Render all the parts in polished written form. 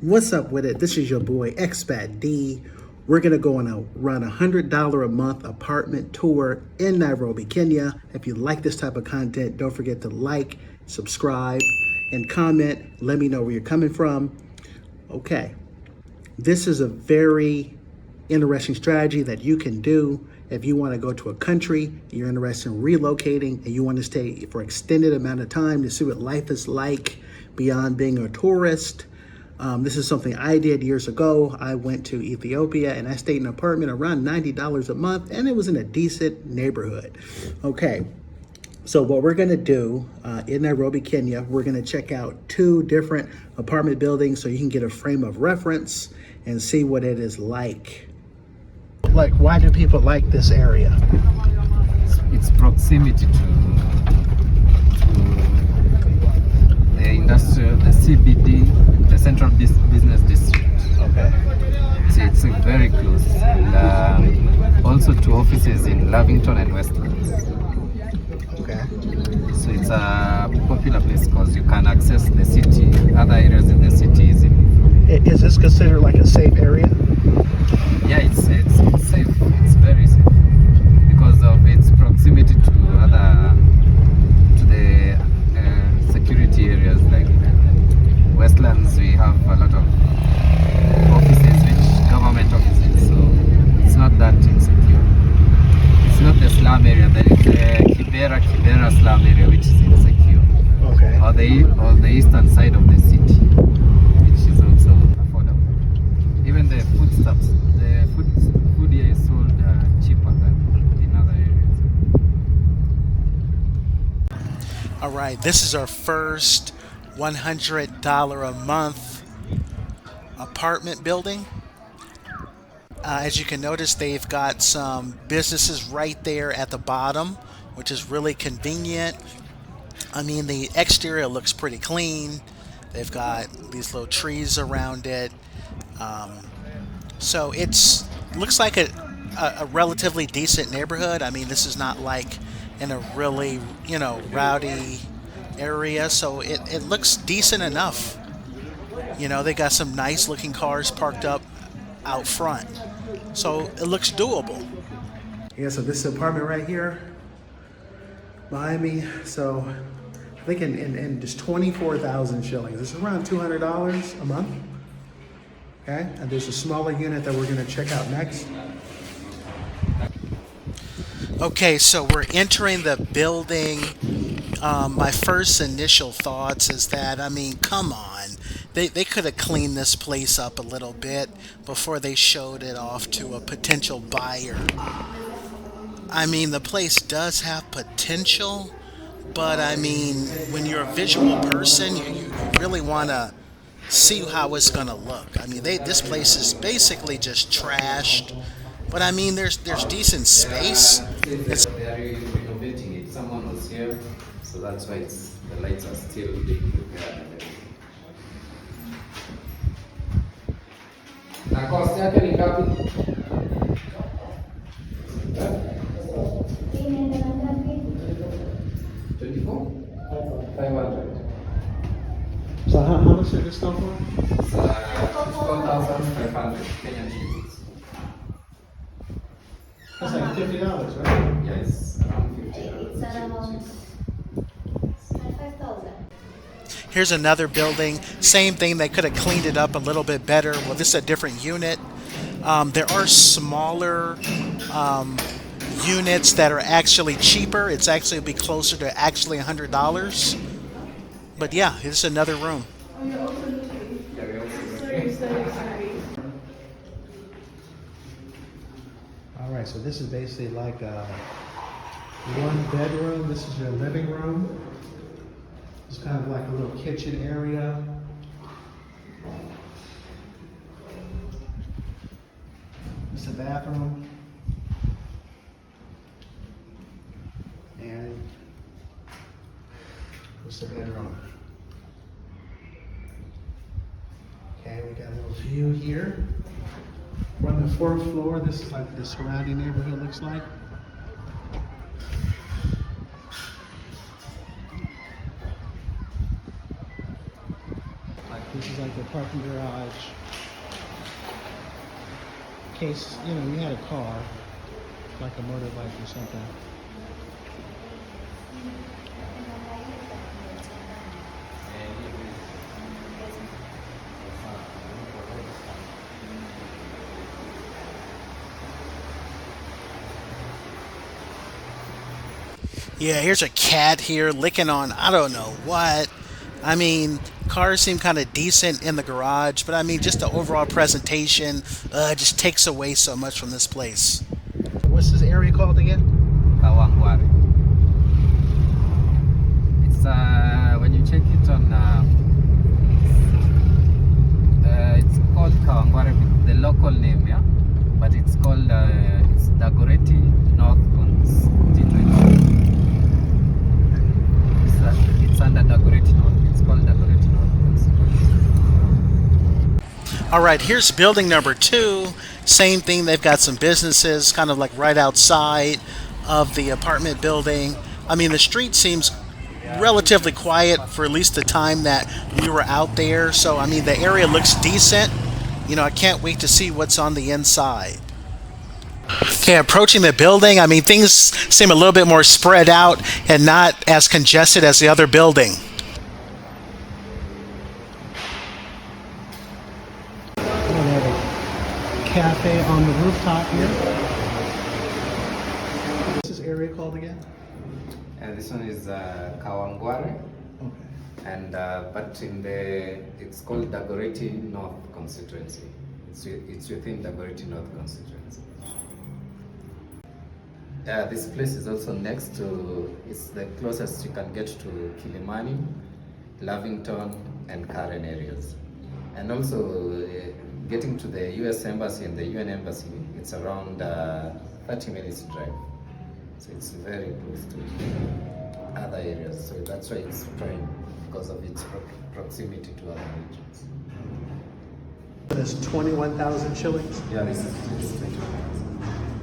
What's up with it? This is your boy Expat D. We're gonna go on a run $100 a month apartment tour in Nairobi, Kenya. If you like this type of content, don't forget to like, subscribe, and comment. Let me know where you're coming from. Okay, this is a very interesting strategy that you can do if you want to go to a country, you're interested in relocating, and you want to stay for extended amount of time to see what life is like beyond being a tourist. This is something I did years ago. I went to Ethiopia and I stayed in an apartment around $90 a month, and it was in a decent neighborhood. Okay, so what we're gonna do in Nairobi, Kenya, we're gonna check out 2 different apartment buildings so you can get a frame of reference and see what it is like. Like, why do people like this area? Its proximity to the industrial, the CBD, the Central Business District. Okay. So it's very close, and also to offices in Lavington and Westlands. Okay. So it's a popular place because you can access the city, other areas in the city easily. Is this considered like a safe area? Yeah, it's safe. It's very safe because of its proximity to the security areas like Westlands. We have a lot of offices, which government offices, so it's not that insecure. It's not the slum area. There is the Kibera slum area, which is insecure. Okay. Or the eastern side of the city, which is also affordable. Even the foodstuffs, the food here is sold cheaper than in other areas. All right, this is our first $100 a month apartment building. As you can notice, they've got some businesses right there at the bottom, which is really convenient. I mean, the exterior looks pretty clean. They've got these little trees around it. So it's looks like a relatively decent neighborhood. I mean, this is not like in a really, rowdy area. So it looks decent enough. They got some nice looking cars parked up out front. So it looks doable. Yeah, so this apartment right here behind me. So I think in just 24,000 shillings. It's around $200 a month. Okay, and there's a smaller unit that we're gonna check out next. Okay, so we're entering the building. My first initial thoughts is that, I mean, come on. They could have cleaned this place up a little bit before they showed it off to a potential buyer. I mean, the place does have potential, but I mean, when you're a visual person, you really want to see how it's gonna look. I mean, this place is basically just trashed, but I mean, there's decent space. It's They are renovating it. Someone was here, so that's why the lights are still being repaired. Na cost yake ni ngapi? So how much is this stuff for? It's 4,500 Kenyan shillings. That's like $50, right? Yes, around 50. It's around 5,000. Here's another building. Same thing. They could have cleaned it up a little bit better. Well, this is a different unit. There are smaller units that are actually cheaper. It's actually be closer to actually $100. But yeah, it's another room. All right, so this is basically like a 1 bedroom. This is your living room. It's kind of like a little kitchen area. This is the bathroom. And what's the bedroom? Okay, we got a little view here. We're on the 4th floor. This is like the surrounding neighborhood looks like. This is like the parking garage. In case, you know, you had a car, like a motorbike or something. Yeah, here's a cat here licking on I don't know what. I mean, cars seem kind of decent in the garage, but I mean, just the overall presentation just takes away so much from this place. What's this area called again? Kawangware. It's when you check it on it's called Kawangware with the local name, yeah, but it's called it's Dagoretti North Constituency. It's under Dagoretti North. It's called Dagoretti North Constituency. All right, here's building number 2. Same thing. They've got some businesses kind of like right outside of the apartment building. I mean, the street seems relatively quiet for at least the time that we were out there. So, I mean, the area looks decent. You know, I can't wait to see what's on the inside. Okay, approaching the building, I mean, things seem a little bit more spread out and not as congested as the other building. We have a cafe on the rooftop here. What's this area called again? This one is Kawangware. Okay. And but it's called Dagoretti North Constituency. It's within Dagoretti North Constituency. This place is also next to. It's the closest you can get to Kilimani, Lavington, and Karen areas, and also getting to the U.S. Embassy and the UN Embassy. It's around 30 minutes drive, so it's very close to other areas. So that's why it's prime, because of its proximity to other regions. That's 21,000 shillings. Yeah, this is 21,000.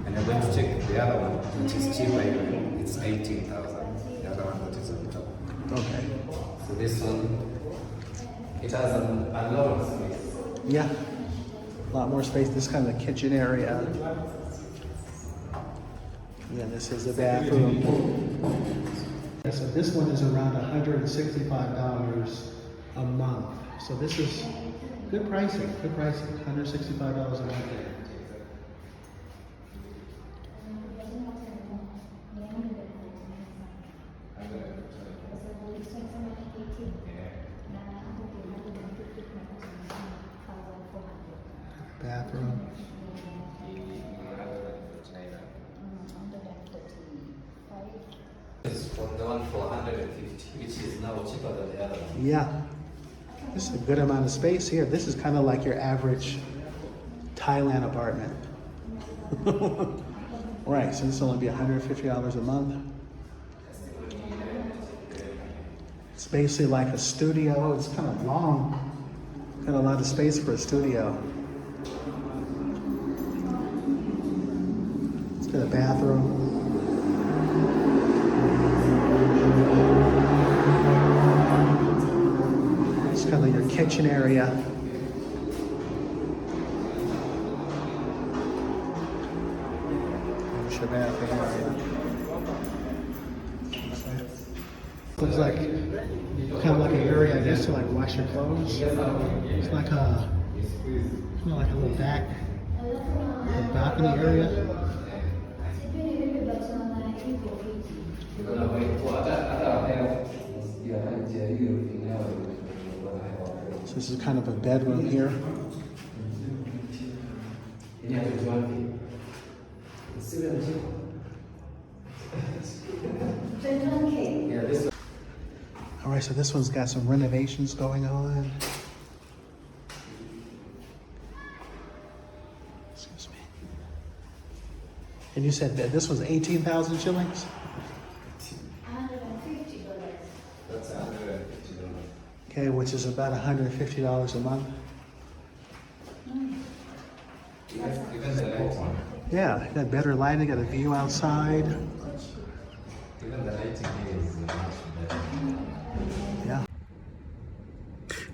And I'm going to check the other one, which is cheaper even. It's 18,000. The other one that is on top. Okay. So this one, it has a lot of space. Yeah. A lot more space. This kind of the kitchen area. Yeah, this is the bathroom. Yeah, so this one is around $165 a month. So this is good pricing. Good pricing. $165 a month. Bathroom. This is for the one for 150, which is now cheaper than the other one. Yeah. This is a good amount of space here. This is kind of like your average Thailand apartment. Right, so this will only be $150 a month. It's basically like a studio. It's kind of long. Got a lot of space for a studio. It's got a bathroom. It's kind of like your kitchen area. There's your bathroom area. Looks like kind of like an area, I guess, to like wash your clothes. It's like a kind of like a little balcony area. So this is kind of a bedroom here. All right, so this one's got some renovations going on. Excuse me. And you said that this was 18,000 shillings? That's $150. Okay, which is about $150 a month. Even the lighting. Yeah, got better lighting, got a view outside. Even the lighting here is much better. Yeah.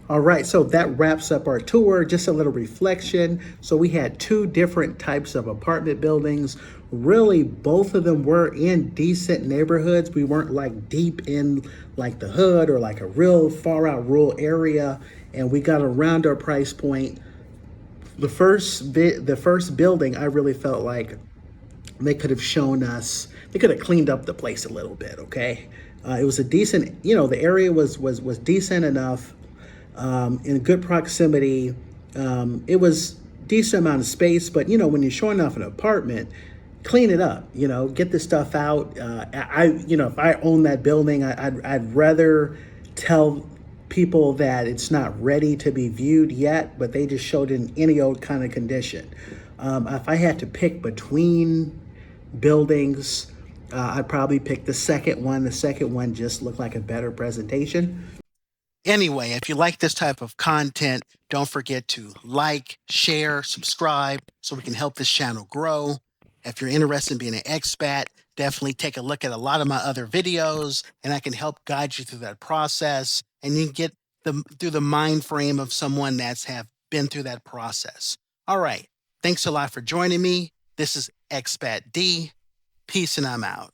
All right, so that wraps up our tour. Just a little reflection. So we had two different types of apartment buildings. Really, both of them were in decent neighborhoods. We weren't like deep in like the hood or like a real far out rural area, and we got around our price point. The first building, I really felt like they could have shown us. They could have cleaned up the place a little bit. Okay, it was a decent. The area was decent enough, in good proximity. It was decent amount of space, but when you're showing off an apartment, clean it up. Get the stuff out. If I own that building, I'd rather tell people that it's not ready to be viewed yet, but they just showed it in any old kind of condition. If I had to pick between buildings, I'd probably pick the second one. The second one just looked like a better presentation. Anyway, if you like this type of content, don't forget to like, share, subscribe so we can help this channel grow. If you're interested in being an expat, definitely take a look at a lot of my other videos and I can help guide you through that process, and you can get through the mind frame of someone that's have been through that process. All right. Thanks a lot for joining me. This is Expat D. Peace, and I'm out.